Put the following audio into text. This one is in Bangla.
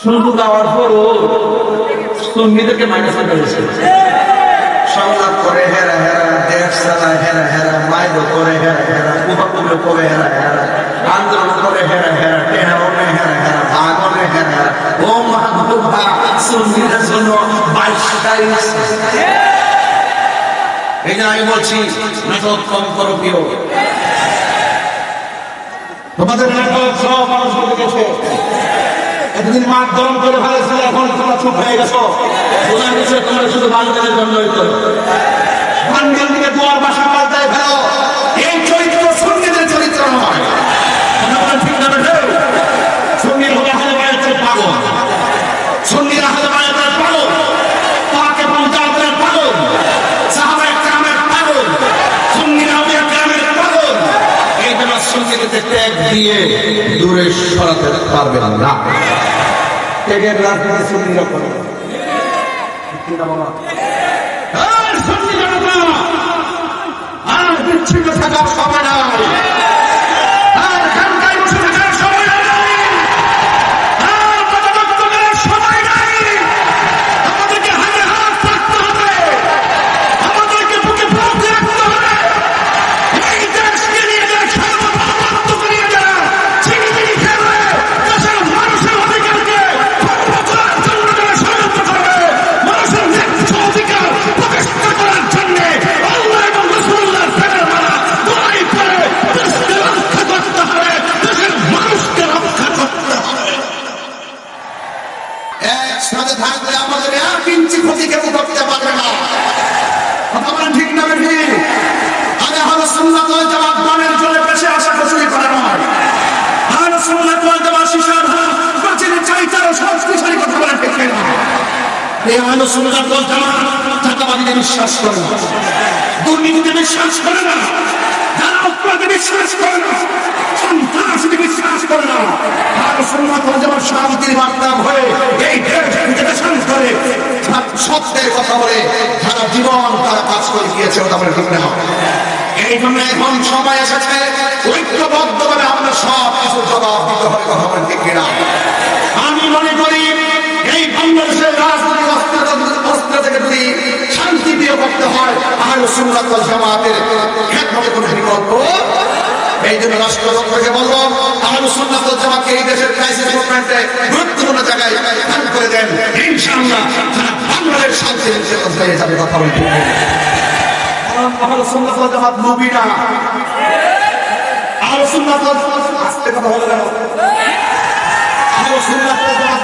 শুধু গাওয়ার পরও সঙ্গীদেরকে মাইনাস করেছে। সংলাপ করে হেরা হেরা, দেশ চালায় হেরা হেরা, মাইল করে হেরা হেরা, কুহাকুলো করে হেরা হেরা, আন্দোলন করে হেরা হেরা, টেহারনে হেরা হেরা, ভাগনে হেরা হেরা। ও মাহবুবা, সঙ্গীদের জন্য 22টা এই জন্য আমি বলছি নাটক কম করো কেউ। তোমাদের নাটক সব মানুষ দেখেছে। এতদিন মাঠ গরম করে ফেলেছিল, এখন তোমরা চুপ হয়ে গেছো। বোঝা গেছে তোমরা শুধু বাঙালির জন্য বাঙাল দিকে দুয়ার বাসা পাল্টায় ফেলো। এই চরিত্র সঙ্গীতের চরিত্র নয়। ঠিক না বেঠে সঙ্গীত হলে হালে বাড়াচ্ছে পাগল, সঙ্গীরা হালে বাড়াচ্ছে পাগল, তাকে পৌঁছাতে পাগল, সাহাবায়ে কেরামের পাগল, সঙ্গীরা কেরামের পাগল। এই জন্য সঙ্গীতকে ত্যাগ দিয়ে দূরে সরাতে পারবেন না। ত্যাগের রাজনীতি সঙ্গীরা করে আর বিচ্ছিন্ন থাকার সময় নাই। একসাথে থাকলে আমাদের 1 ইঞ্চি ক্ষতি কেউ করতে পারবে না। কথা ঠিক না বেশি? আরে আহলে সুন্নাত ওয়াল জামাত মানের জন্য পেছে আসা কিছুই করে নয়। আহলে সুন্নাত ওয়াল জামাত শিশার বাঁচিয়ে চাইতারও সংস্কৃতি কথা বলে ঠিক না। এই আহলে সুন্নাত ওয়াল জামাত চাঁদাবাজিতে বিশ্বাস করে না, দুর্নীতিতে বিশ্বাস করে না, যারা অপরাধে বিশ্বাস করে না, সন্ত্রাসীতে বিশ্বাস করে না। আহলে সুন্নাত ওয়াল জামাত শান্তির বার্তা হয়ে এই দেশ করে সত্যের কথা বলে সারা জীবন তারা কাজ করে গিয়েছে। ওটা বলে ঠিক না? এই জন্য এখন সময় এসেছে ঐক্যবদ্ধভাবে আমরা সব কিছু জবাব দিতে হবে। কথা বলে ঠিক কিনা? আমি মনে করি এই বাংলাদেশের রাজনৈতিক অস্ত্র থেকে যদি শান্তি প্রিয় করতে হয়, আহলে সুন্নাত ওয়াল জামাতের খেদমতে কোনো বিকল্প। এই জন্য রাষ্ট্রপতিকে বলবো আহলে সুন্নাত ওয়াল জামাতকে এই দেশের ক্রাইসিস মুভমেন্টে গুরুত্বপূর্ণ জায়গায় স্থান করে দেন। ইনশাআল্লাহ সারা বাংলাদেশ শান্তি হয়ে যাবে। কথা বলতে আহলে সুন্নাত ওয়াল জামাত নবী না। আহলে সুন্নাত ওয়াল জামাত আস্তে কথা বলে গেল। আহলে সুন্নাত ওয়াল জামাত